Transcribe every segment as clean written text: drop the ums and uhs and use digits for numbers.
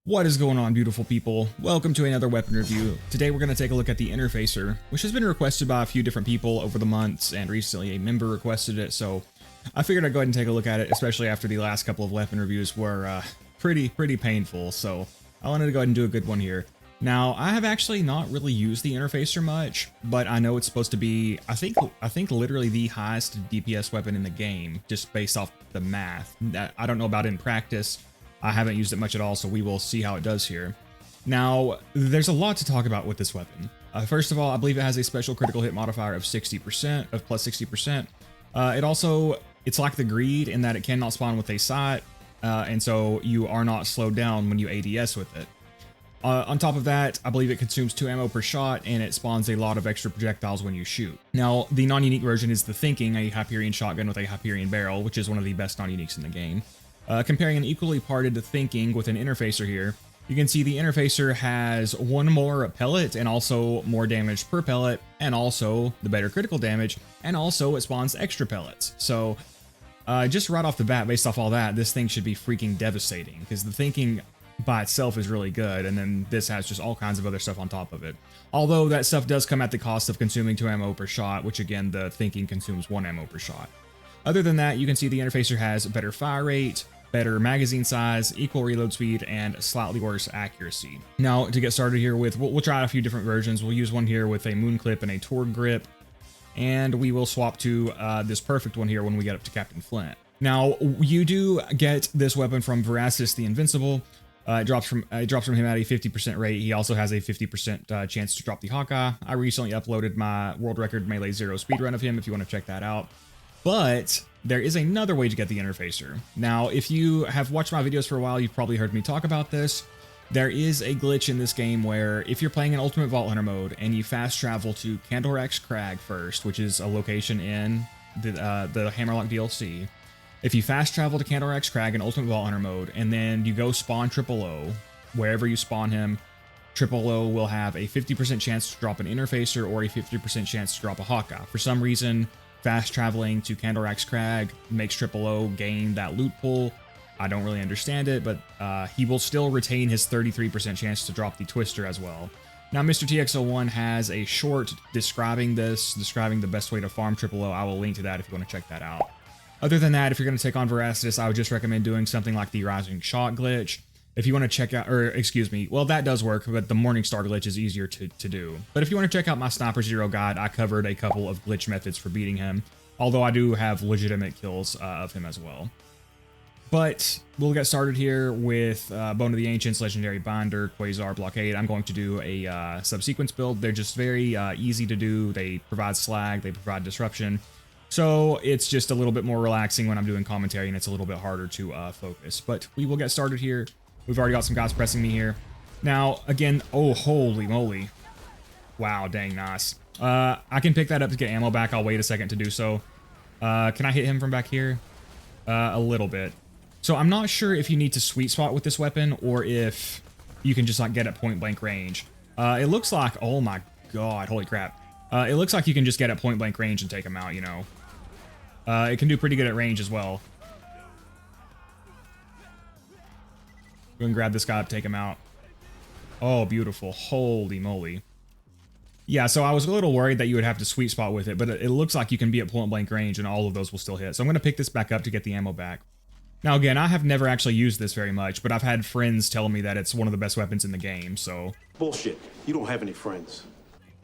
What is going on, beautiful people? Welcome to another weapon review. Today we're going to take a look at the Interfacer, which has been requested by a few different people over the months, and recently a member requested it, so I figured I'd go ahead and take a look at it, especially after the last couple of weapon reviews were pretty painful, so I wanted to go ahead and do a good one here. Now, I have actually not really used the Interfacer much, but I know it's supposed to be, I think literally the highest DPS weapon in the game, just based off the math. I don't know about in practice. I haven't used it much at all, so we will see how it does here. Now, there's a lot to talk about with this weapon. First of all, I believe it has a special critical hit modifier of 60%, of plus 60%. It's like the Greed in that it cannot spawn with a sight, and so you are not slowed down when you ADS with it. On top of that, I believe it consumes 2 ammo per shot, and it spawns a lot of extra projectiles when you shoot. Now, the non-unique version is the Thinking, a Hyperion shotgun with a Hyperion barrel, which is one of the best non-uniques in the game. Comparing an equally parted Thinking with an Interfacer here, you can see the Interfacer has one more pellet and also more damage per pellet, and also the better critical damage, and also it spawns extra pellets. So just right off the bat, based off all that, this thing should be freaking devastating, because the Thinking by itself is really good, and then this has just all kinds of other stuff on top of it. Although that stuff does come at the cost of consuming 2 ammo per shot, which again, the Thinking consumes 1 ammo per shot. Other than that, you can see the Interfacer has better fire rate, better magazine size, equal reload speed, and slightly worse accuracy. Now, to get started here with, we'll try out a few different versions. We'll use one here with a moon clip and a Torg grip, and we will swap to this perfect one here when we get up to Captain Flint. Now, you do get this weapon from Voracidous the Invincible. It drops from him at a 50% rate. He also has a 50% chance to drop the Hawkeye. I recently uploaded my world record Melee Zero speedrun of him if you want to check that out. But there is another way to get the Interfacer. Now, if you have watched my videos for a while, you've probably heard me talk about this. There is a glitch in this game where if you're playing in Ultimate Vault Hunter mode and you fast travel to Candlerakk's Crag first, which is a location in the Hammerlock DLC, if you fast travel to Candlerakk's Crag in Ultimate Vault Hunter mode and then you go spawn Triple O, wherever you spawn him, Triple O will have a 50% chance to drop an Interfacer or a 50% chance to drop a Hawkeye. For some reason, fast traveling to Candlerakk's Crag makes Triple O gain that loot pool. I don't really understand it, but he will still retain his 33% chance to drop the Twister as well. Now, Mr. TX01 has a short describing the best way to farm Triple O. I will link to that if you want to check that out. Other than that, if you're going to take on Voracidous, I would just recommend doing something like the Rising Shot glitch. If you want to check out, or excuse me, well, that does work, but the Morningstar glitch is easier to do. But if you want to check out my Sniper Zero guide, I covered a couple of glitch methods for beating him, although I do have legitimate kills of him as well. But we'll get started here with Bone of the Ancients, Legendary Binder, Quasar, Blockade. I'm going to do a subsequence build. They're just very easy to do. They provide slag, they provide disruption. So it's just a little bit more relaxing when I'm doing commentary, and it's a little bit harder to focus. But we will get started here. We've already got some guys pressing me here. Now, again, oh, holy moly. Wow, dang, nice. I can pick that up to get ammo back. I'll wait a second to do so. Can I hit him from back here? A little bit. So I'm not sure if you need to sweet spot with this weapon or if you can just like get at point blank range. It looks like, oh my god, holy crap. It looks like you can just get at point blank range and take him out, you know. It can do pretty good at range as well. Go and grab this guy up, take him out. Oh, beautiful. Holy moly. Yeah, so I was a little worried that you would have to sweet spot with it, but it looks like you can be at point blank range and all of those will still hit. So I'm going to pick this back up to get the ammo back. Now, again, I have never actually used this very much, but I've had friends tell me that it's one of the best weapons in the game, so... Bullshit. You don't have any friends.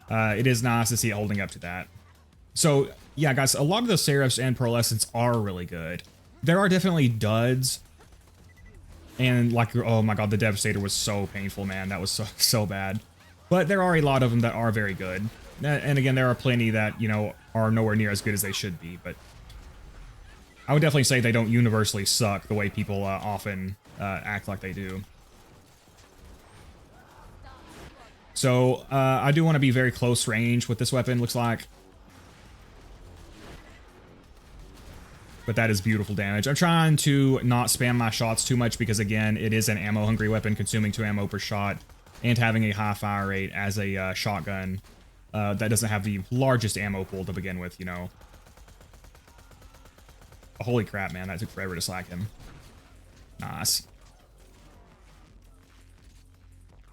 It is nice to see it holding up to that. So, yeah, guys, a lot of the Seraphs and Pearlescents are really good. There are definitely duds. And like, oh my god, the Devastator was so painful, man. That was so bad. But there are a lot of them that are very good. And again, there are plenty that, you know, are nowhere near as good as they should be. But I would definitely say they don't universally suck the way people often act like they do. So I do want to be very close range with this weapon, looks like. But that is beautiful damage. I'm trying to not spam my shots too much because, again, it is an ammo-hungry weapon, consuming 2 ammo per shot, and having a high fire rate as a shotgun that doesn't have the largest ammo pool to begin with, you know. Holy crap, man, that took forever to slack him. Nice.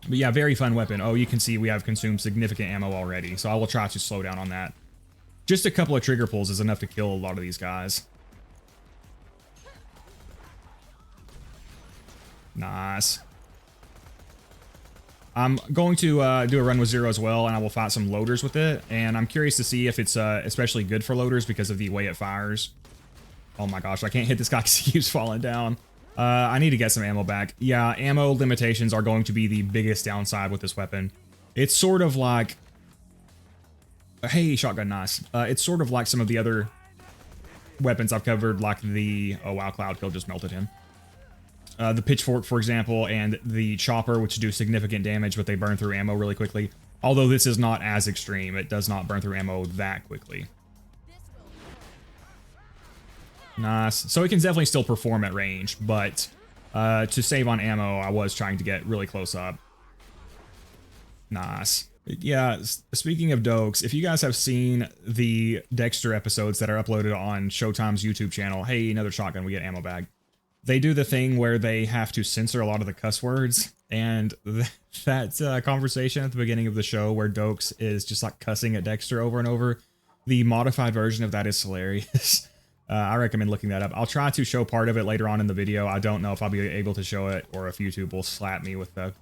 But yeah, very fun weapon. Oh, you can see we have consumed significant ammo already, so I will try to slow down on that. Just a couple of trigger pulls is enough to kill a lot of these guys. Nice. I'm going to do a run with Zero as well, and I will fight some loaders with it. And I'm curious to see if it's especially good for loaders because of the way it fires. Oh my gosh, I can't hit this guy because he keeps falling down. I need to get some ammo back. Yeah, ammo limitations are going to be the biggest downside with this weapon. It's sort of like... Hey, shotgun, nice. It's sort of like some of the other weapons I've covered, like the... Oh wow, Cloud Kill just melted him. The pitchfork, for example, and the chopper, which do significant damage, but they burn through ammo really quickly. Although this is not as extreme. It does not burn through ammo that quickly. Nice. So it can definitely still perform at range, but to save on ammo, I was trying to get really close up. Nice. Yeah, speaking of dokes, if you guys have seen the Dexter episodes that are uploaded on Showtime's YouTube channel, hey, another shotgun, we get ammo bag. They do the thing where they have to censor a lot of the cuss words, and that conversation at the beginning of the show where Dokes is just like cussing at Dexter over and over, the modified version of that is hilarious. I recommend looking that up. I'll try to show part of it later on in the video. I don't know if I'll be able to show it or if YouTube will slap me with the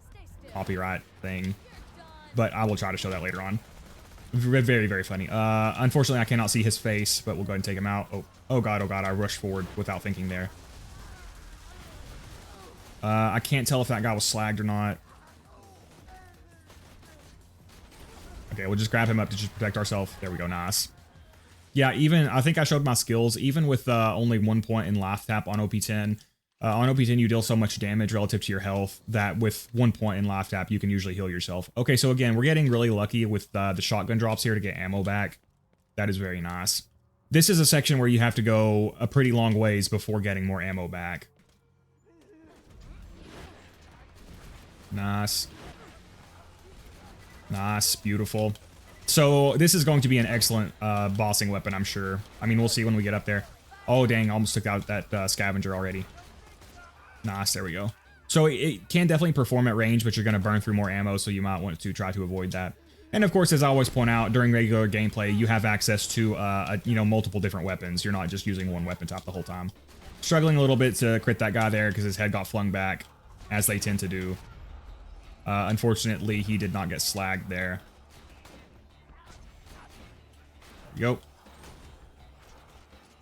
copyright thing, but I will try to show that later on. Very, very funny. Unfortunately, I cannot see his face, but we'll go ahead and take him out. Oh god, I rushed forward without thinking there. I can't tell if that guy was slagged or not. Okay, we'll just grab him up to just protect ourselves. There we go, nice. Yeah, even, I think I showed my skills, even with only 1 point in Laugh Tap on OP10. On OP10, you deal so much damage relative to your health that with 1 point in Laugh Tap, you can usually heal yourself. Okay, so again, we're getting really lucky with the shotgun drops here to get ammo back. That is very nice. This is a section where you have to go a pretty long ways before getting more ammo back. Nice. Nice, beautiful. So this is going to be an excellent bossing weapon, I'm sure. I mean, we'll see when we get up there. Oh, dang, almost took out that scavenger already. Nice, there we go. So it can definitely perform at range, but you're going to burn through more ammo, so you might want to try to avoid that. And of course, as I always point out, during regular gameplay, you have access to, multiple different weapons. You're not just using one weapon type the whole time. Struggling a little bit to crit that guy there because his head got flung back, as they tend to do. Unfortunately, he did not get slagged there. Yo.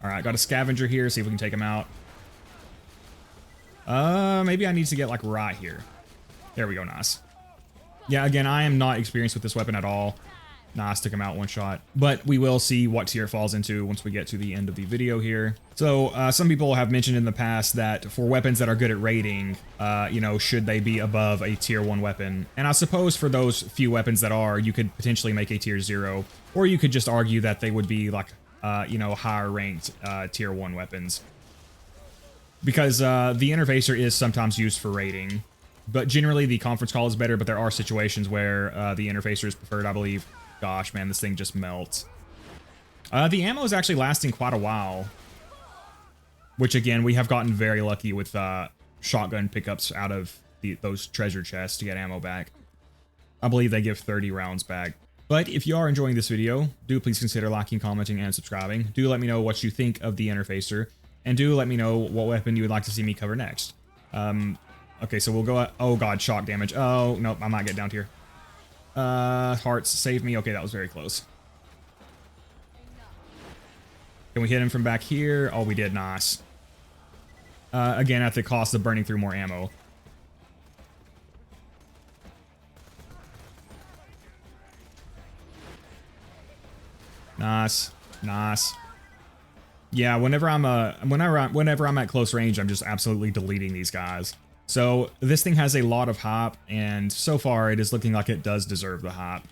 Alright, got a scavenger here. See if we can take him out. Maybe I need to get, like, right here. There we go, nice. Yeah, again, I am not experienced with this weapon at all. Nice, took him out one shot. But we will see what tier it falls into once we get to the end of the video here. So, some people have mentioned in the past that for weapons that are good at rating, should they be above a tier 1 weapon? And I suppose for those few weapons that are, you could potentially make a tier 0. Or you could just argue that they would be like, higher ranked tier 1 weapons. Because the interfacer is sometimes used for rating. But generally the conference call is better, but there are situations where the interfacer is preferred, I believe. Gosh, man, this thing just melts. The ammo is actually lasting quite a while. Which, again, we have gotten very lucky with shotgun pickups out of those treasure chests to get ammo back. I believe they give 30 rounds back. But if you are enjoying this video, do please consider liking, commenting, and subscribing. Do let me know what you think of the interfacer. And do let me know what weapon you would like to see me cover next. Okay, so we'll go... Oh, God, shock damage. Oh, nope, I might get down here. Hearts, save me. Okay, that was very close. Can we hit him from back here? Oh, we did. Nice. Again, at the cost of burning through more ammo. Nice. Nice. Yeah, whenever I'm at close range, I'm just absolutely deleting these guys. So this thing has a lot of hype, and so far it is looking like it does deserve the hype.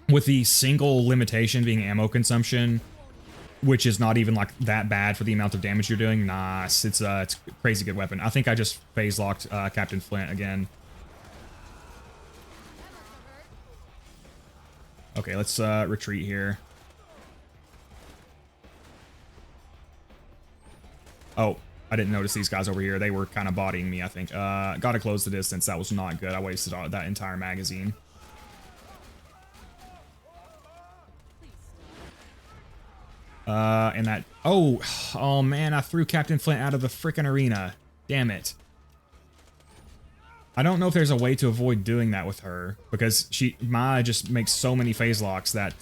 With the single limitation being ammo consumption, which is not even like that bad for the amount of damage you're doing. Nice, it's a crazy good weapon. I think I just phase locked Captain Flint again. Okay, let's retreat here. Oh, I didn't notice these guys over here. They were kind of bodying me, I think. Gotta close the distance. That was not good. I wasted all that entire magazine. And that... Oh, man, I threw Captain Flint out of the frickin' arena. Damn it. I don't know if there's a way to avoid doing that with her, because Maya just makes so many phase locks that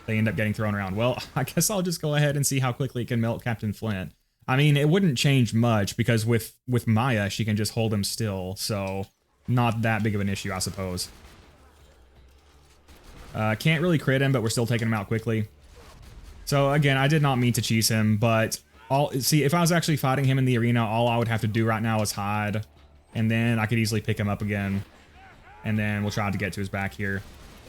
they end up getting thrown around. Well, I guess I'll just go ahead and see how quickly it can melt Captain Flint. I mean, it wouldn't change much, because with Maya, she can just hold him still, so not that big of an issue, I suppose. Can't really crit him, but we're still taking him out quickly. So again, I did not mean to cheese him, but see, if I was actually fighting him in the arena, all I would have to do right now is hide, and then I could easily pick him up again, and then we'll try to get to his back here,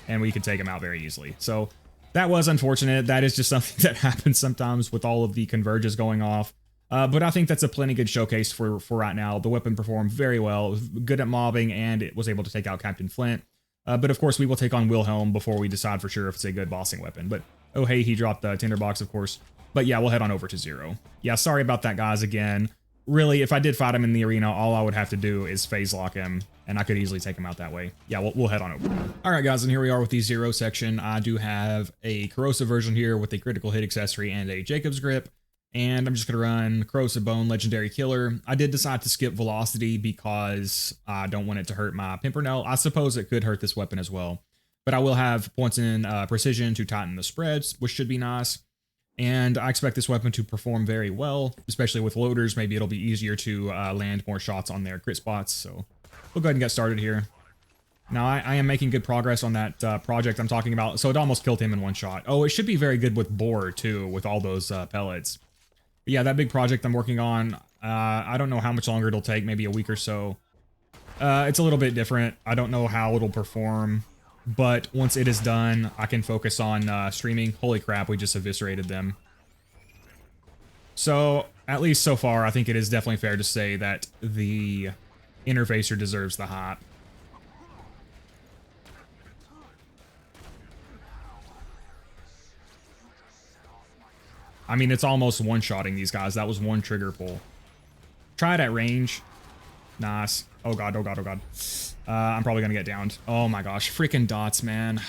and we could take him out very easily. So that was unfortunate. That is just something that happens sometimes with all of the converges going off. But I think that's a plenty good showcase for right now. The weapon performed very well, it was good at mobbing, and it was able to take out Captain Flint. But of course, we will take on Wilhelm before we decide for sure if it's a good bossing weapon. But oh hey, he dropped the tinderbox, of course. But yeah, we'll head on over to Zero. Yeah, sorry about that, guys, again. Really, if I did fight him in the arena, all I would have to do is phase lock him, and I could easily take him out that way. Yeah, we'll head on over. All right, guys, and here we are with the Zero section. I do have a corrosive version here with a critical hit accessory and a Jacob's grip. And I'm just going to run Corrosive Bone Legendary Killer. I did decide to skip Velocity because I don't want it to hurt my Pimpernel. I suppose it could hurt this weapon as well. But I will have points in Precision to tighten the spreads, which should be nice. And I expect this weapon to perform very well, especially with loaders. Maybe it'll be easier to land more shots on their crit spots. So we'll go ahead and get started here. Now, I am making good progress on that project I'm talking about. So it almost killed him in one shot. Oh, it should be very good with Boar, too, with all those pellets. Yeah, that big project I'm working on, I don't know how much longer it'll take, maybe a week or so. It's a little bit different. I don't know how it'll perform, but once it is done, I can focus on streaming. Holy crap, we just eviscerated them. So, at least so far, I think it is definitely fair to say that the interfacer deserves the hype. I mean, it's almost one-shotting these guys. That was one trigger pull. Try it at range. Nice. Oh god, oh god, oh god. I'm probably gonna get downed. Oh my gosh, freaking dots, man.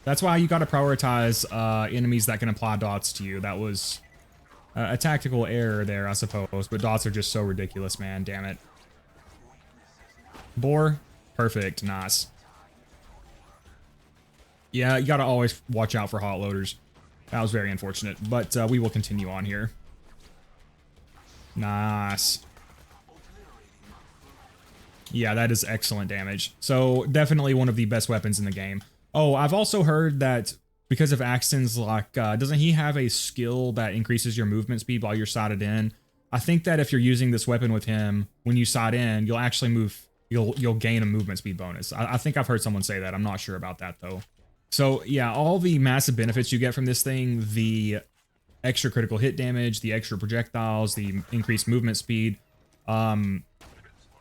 That's why you gotta prioritize enemies that can apply dots to you. That was a tactical error there, I suppose. But dots are just so ridiculous, man. Damn it. Boar. Perfect. Nice. Yeah, you gotta always watch out for hot loaders. That was very unfortunate, but we will continue on here. Nice. Yeah, that is excellent damage. So definitely one of the best weapons in the game. Oh, I've also heard that because of Axton's, like, doesn't he have a skill that increases your movement speed while you're sighted in? I think that if you're using this weapon with him, when you sight in, you'll actually move, you'll gain a movement speed bonus. I think I've heard someone say that. I'm not sure about that though. So yeah, all the massive benefits you get from this thing, the extra critical hit damage, the extra projectiles, the increased movement speed, and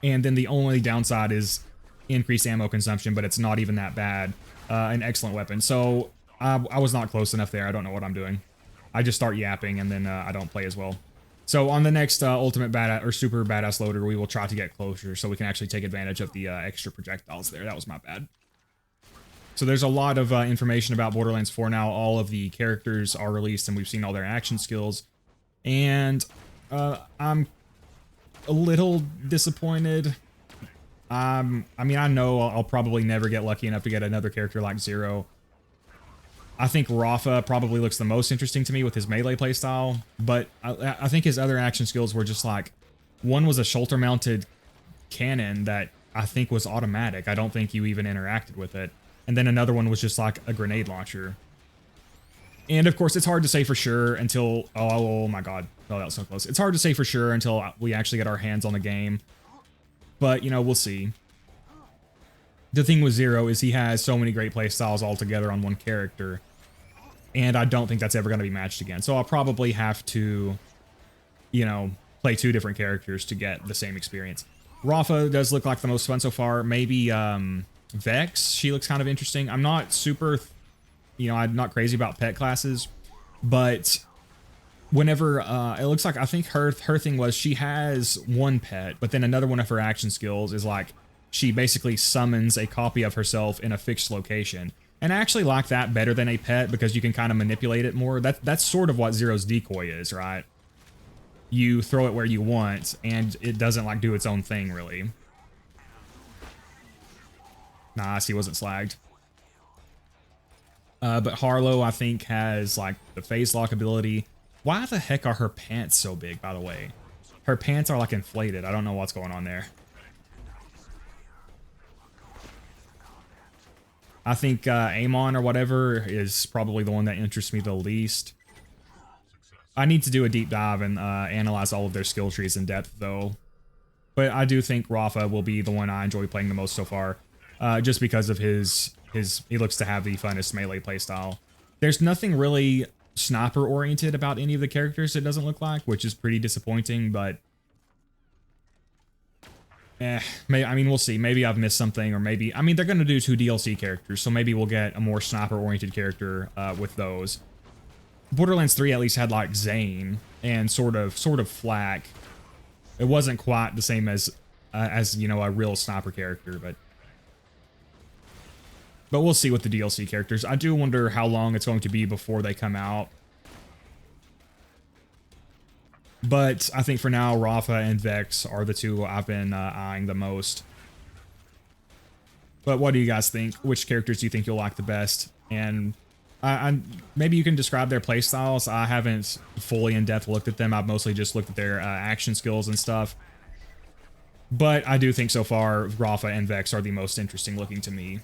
then the only downside is increased ammo consumption, but it's not even that bad. An excellent weapon. So I was not close enough there. I don't know what I'm doing. I just start yapping and then I don't play as well. So on the next ultimate badass or super badass loader, we will try to get closer so we can actually take advantage of the extra projectiles there. That was my bad. So there's a lot of information about Borderlands 4 now. All of the characters are released and we've seen all their action skills. And I'm a little disappointed. I mean, I know I'll probably never get lucky enough to get another character like Zero. I think Rafa probably looks the most interesting to me with his melee playstyle, but I think his other action skills were just like, one was a shoulder-mounted cannon that I think was automatic. I don't think you even interacted with it. And then another one was just like a grenade launcher. And of course, it's hard to say for sure until, oh my god, oh, that was so close. It's hard to say for sure until we actually get our hands on the game. But, you know, we'll see. The thing with Zero is he has so many great playstyles all together on one character. And I don't think that's ever going to be matched again. So I'll probably have to, you know, play two different characters to get the same experience. Rafa does look like the most fun so far. Maybe Vex, she looks kind of interesting. I'm not super, you know, I'm not crazy about pet classes. But whenever it looks like I think her thing was she has one pet, but then another one of her action skills is like she basically summons a copy of herself in a fixed location. And I actually like that better than a pet because you can kind of manipulate it more. That's sort of what Zero's decoy is, right? You throw it where you want and it doesn't like do its own thing really. Nice, he wasn't slagged. But Harlow, I think, has like the phase lock ability. Why the heck are her pants so big, by the way? Her pants are like inflated. I don't know what's going on there. I think Amon or whatever is probably the one that interests me the least. I need to do a deep dive and analyze all of their skill trees in depth, though. But I do think Rafa will be the one I enjoy playing the most so far, just because of he looks to have the funnest melee playstyle. There's nothing really sniper-oriented about any of the characters, it doesn't look like, which is pretty disappointing, but... I mean, we'll see. Maybe I've missed something, or maybe... I mean, they're going to do 2 DLC characters, so maybe we'll get a more sniper-oriented character with those. Borderlands 3 at least had, like, Zane and sort of Flak. It wasn't quite the same as you know, a real sniper character, but we'll see with the DLC characters. I do wonder how long it's going to be before they come out. But I think for now, Rafa and Vex are the 2 I've been eyeing the most. But what do you guys think? Which characters do you think you'll like the best? And maybe you can describe their playstyles. I haven't fully in-depth looked at them. I've mostly just looked at their action skills and stuff. But I do think so far, Rafa and Vex are the most interesting looking to me.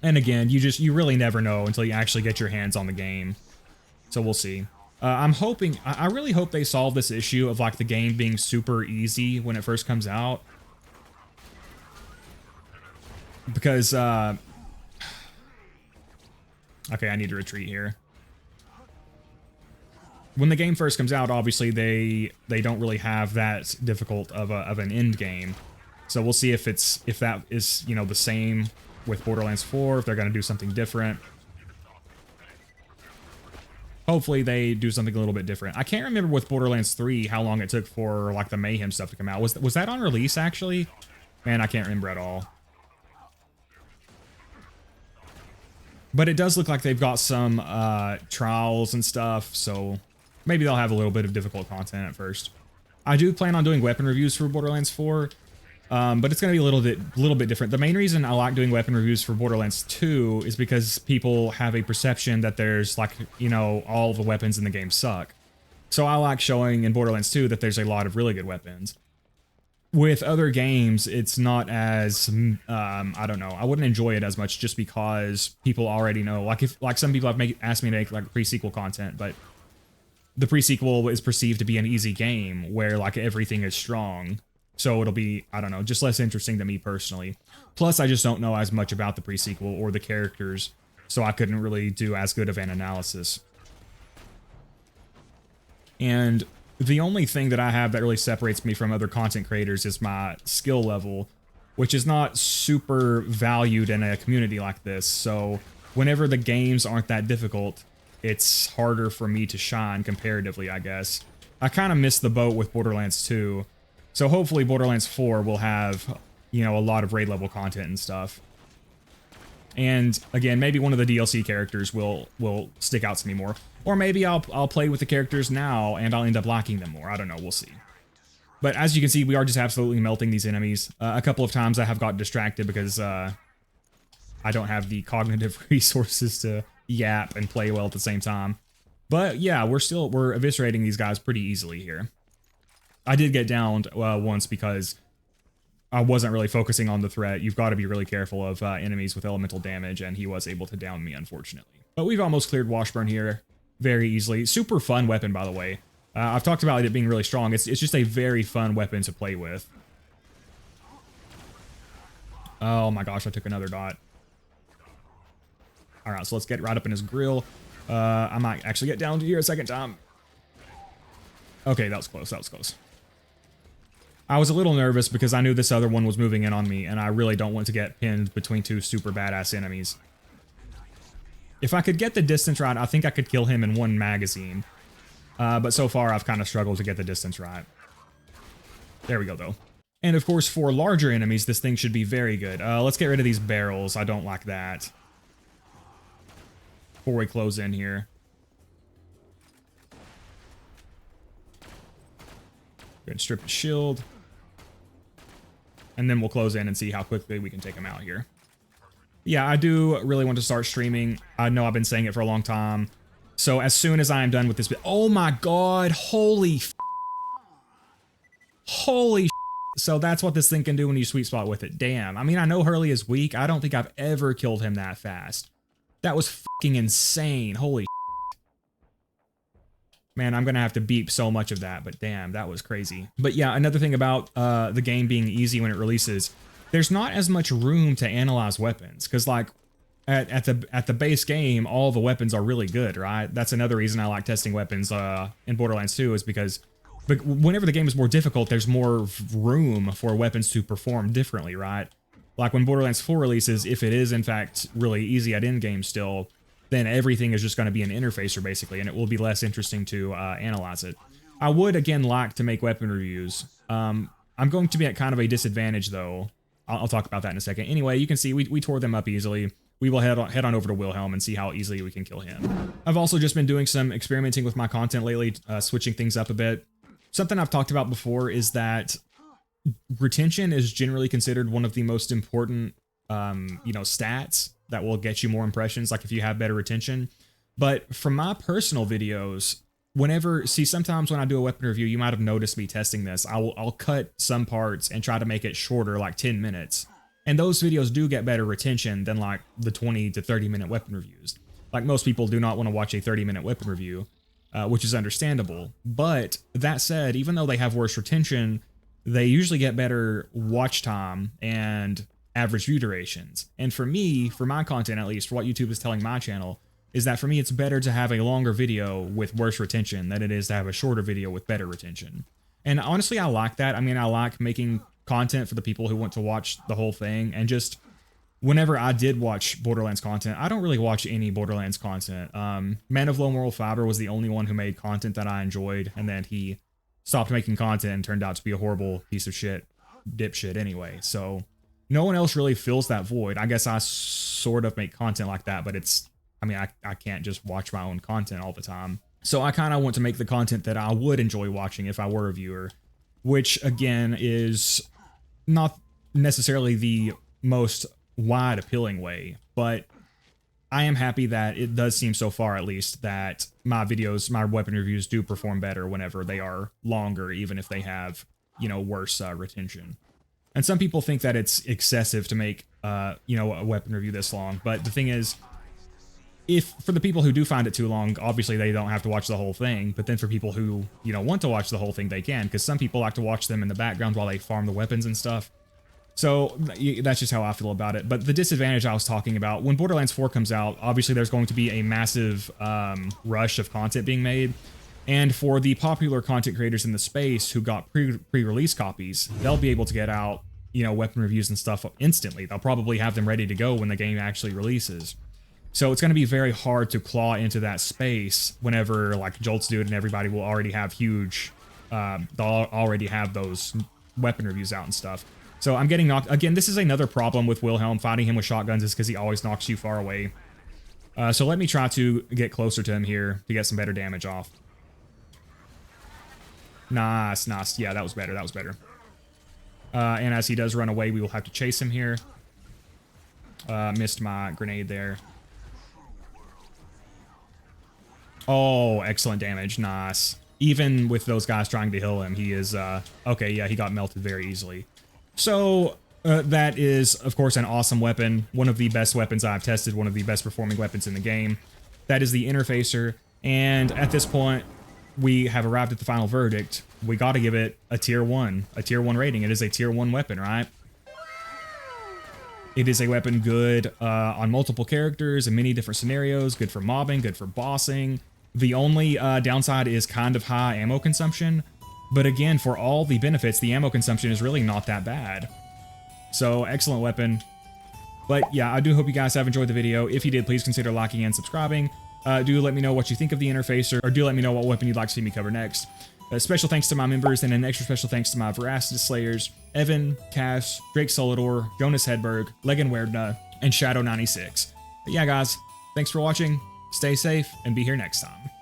And again, you really never know until you actually get your hands on the game. So we'll see. I'm hoping, I really hope they solve this issue of like the game being super easy when it first comes out. Because, okay, I need to retreat here. When the game first comes out, obviously they don't really have that difficult of an end game. So we'll see if that is, you know, the same with Borderlands 4, if they're going to do something different. Hopefully they do something a little bit different. I can't remember with Borderlands 3 how long it took for like the Mayhem stuff to come out. Was that on release actually? Man, I can't remember at all. But it does look like they've got some trials and stuff, so maybe they'll have a little bit of difficult content at first. I do plan on doing weapon reviews for Borderlands 4, but it's going to be a little bit different. The main reason I like doing weapon reviews for Borderlands 2 is because people have a perception that there's like, you know, all the weapons in the game suck. So I like showing in Borderlands 2 that there's a lot of really good weapons. With other games, it's not as, I don't know, I wouldn't enjoy it as much just because people already know. Like some people have asked me to make like pre-sequel content, but the pre-sequel is perceived to be an easy game where like everything is strong. So it'll be, I don't know, just less interesting to me personally. Plus, I just don't know as much about the pre-sequel or the characters, so I couldn't really do as good of an analysis. And the only thing that I have that really separates me from other content creators is my skill level, which is not super valued in a community like this. So whenever the games aren't that difficult, it's harder for me to shine comparatively, I guess. I kind of missed the boat with Borderlands 2. So hopefully Borderlands 4 will have, you know, a lot of raid level content and stuff. And again, maybe one of the DLC characters will stick out to me more. Or maybe I'll play with the characters now and I'll end up liking them more. I don't know, we'll see. But as you can see, we are just absolutely melting these enemies. A couple of times I have got distracted because I don't have the cognitive resources to yap and play well at the same time. But yeah, we're eviscerating these guys pretty easily here. I did get downed once because I wasn't really focusing on the threat. You've got to be really careful of enemies with elemental damage, and he was able to down me, unfortunately. But we've almost cleared Washburn here very easily. Super fun weapon, by the way. I've talked about it being really strong. It's just a very fun weapon to play with. Oh my gosh, I took another dot. All right, so let's get right up in his grill. I might actually get down to here a second time. Okay, that was close, that was close. I was a little nervous because I knew this other one was moving in on me, and I really don't want to get pinned between 2 super badass enemies. If I could get the distance right, I think I could kill him in one magazine. But so far, I've kind of struggled to get the distance right. There we go, though. And of course, for larger enemies, this thing should be very good. Let's get rid of these barrels. I don't like that. Before we close in here. Go ahead and strip his shield. And then we'll close in and see how quickly we can take him out here. Yeah, I do really want to start streaming. I know I've been saying it for a long time. So as soon as I am done with this, oh my god, holy so that's what this thing can do when you sweet spot with it. Damn. I mean, I know Hurley is weak. I don't think I've ever killed him that fast. That was fucking insane. Holy man, I'm gonna have to beep so much of that, but damn, that was crazy. But yeah, another thing about the game being easy when it releases, there's not as much room to analyze weapons, because like at the base game, all the weapons are really good, right? That's another reason I like testing weapons in Borderlands 2, is because whenever the game is more difficult, there's more room for weapons to perform differently, right? Like when Borderlands 4 releases, if it is in fact really easy at endgame still, then everything is just going to be an interfacer basically, and it will be less interesting to analyze it. I would again like to make weapon reviews. I'm going to be at kind of a disadvantage though. I'll talk about that in a second. Anyway, you can see we tore them up easily. We will head on over to Wilhelm and see how easily we can kill him. I've also just been doing some experimenting with my content lately, switching things up a bit. Something I've talked about before is that retention is generally considered one of the most important, stats that will get you more impressions, like if you have better retention. But from my personal videos, sometimes when I do a weapon review, you might have noticed me testing this. I'll cut some parts and try to make it shorter, like 10 minutes. And those videos do get better retention than like the 20 to 30 minute weapon reviews. Like most people do not want to watch a 30-minute weapon review, which is understandable. But that said, even though they have worse retention, they usually get better watch time and average view durations. And for me, for my content at least, for what YouTube is telling my channel, is that for me it's better to have a longer video with worse retention than it is to have a shorter video with better retention. And honestly, I like that. I mean, I like making content for the people who want to watch the whole thing. And just whenever I did watch Borderlands content, I don't really watch any Borderlands content. Man of Low Moral Fiber was the only one who made content that I enjoyed, and then he stopped making content and turned out to be a horrible piece of shit, dipshit anyway. So no one else really fills that void. I guess I sort of make content like that, but I can't just watch my own content all the time. So I kind of want to make the content that I would enjoy watching if I were a viewer, which again is not necessarily the most wide appealing way, but I am happy that it does seem so far at least that my videos, my weapon reviews do perform better whenever they are longer, even if they have, worse retention. And some people think that it's excessive to make, a weapon review this long. But the thing is, if for the people who do find it too long, obviously they don't have to watch the whole thing. But then for people who, want to watch the whole thing, they can, because some people like to watch them in the background while they farm the weapons and stuff. So that's just how I feel about it. But the disadvantage I was talking about, when Borderlands 4 comes out, obviously there's going to be a massive rush of content being made. And for the popular content creators in the space who got pre-release copies, they'll be able to get out, weapon reviews and stuff instantly. They'll probably have them ready to go when the game actually releases. So it's going to be very hard to claw into that space whenever like Jolt's do it, and everybody will already have huge, they'll already have those weapon reviews out and stuff. So I'm getting knocked. Again, this is another problem with Wilhelm. Fighting him with shotguns is because he always knocks you far away. So let me try to get closer to him here to get some better damage off. Nice, nice. Yeah, that was better. That was better. And as he does run away, we will have to chase him here. Missed my grenade there. Oh, excellent damage. Nice. Even with those guys trying to heal him, he is... okay, yeah, he got melted very easily. So, that is, of course, an awesome weapon. One of the best weapons I've tested. One of the best performing weapons in the game. That is the Interfacer. And at this point, we have arrived at the final verdict. We got to give it a tier 1. A tier 1 rating. It is a tier 1 weapon, right? It is a weapon good on multiple characters in many different scenarios. Good for mobbing, good for bossing. The only downside is kind of high ammo consumption. But again, for all the benefits, the ammo consumption is really not that bad. So, excellent weapon. But yeah, I do hope you guys have enjoyed the video. If you did, please consider liking and subscribing. Do let me know what you think of the interfacer, or do let me know what weapon you'd like to see me cover next. Special thanks to my members, and an extra special thanks to my Voracidous Slayers, Evan, Cass, Drake Solidor, Jonas Hedberg, Legan Werdna, and Shadow96. But yeah, guys, thanks for watching, stay safe, and be here next time.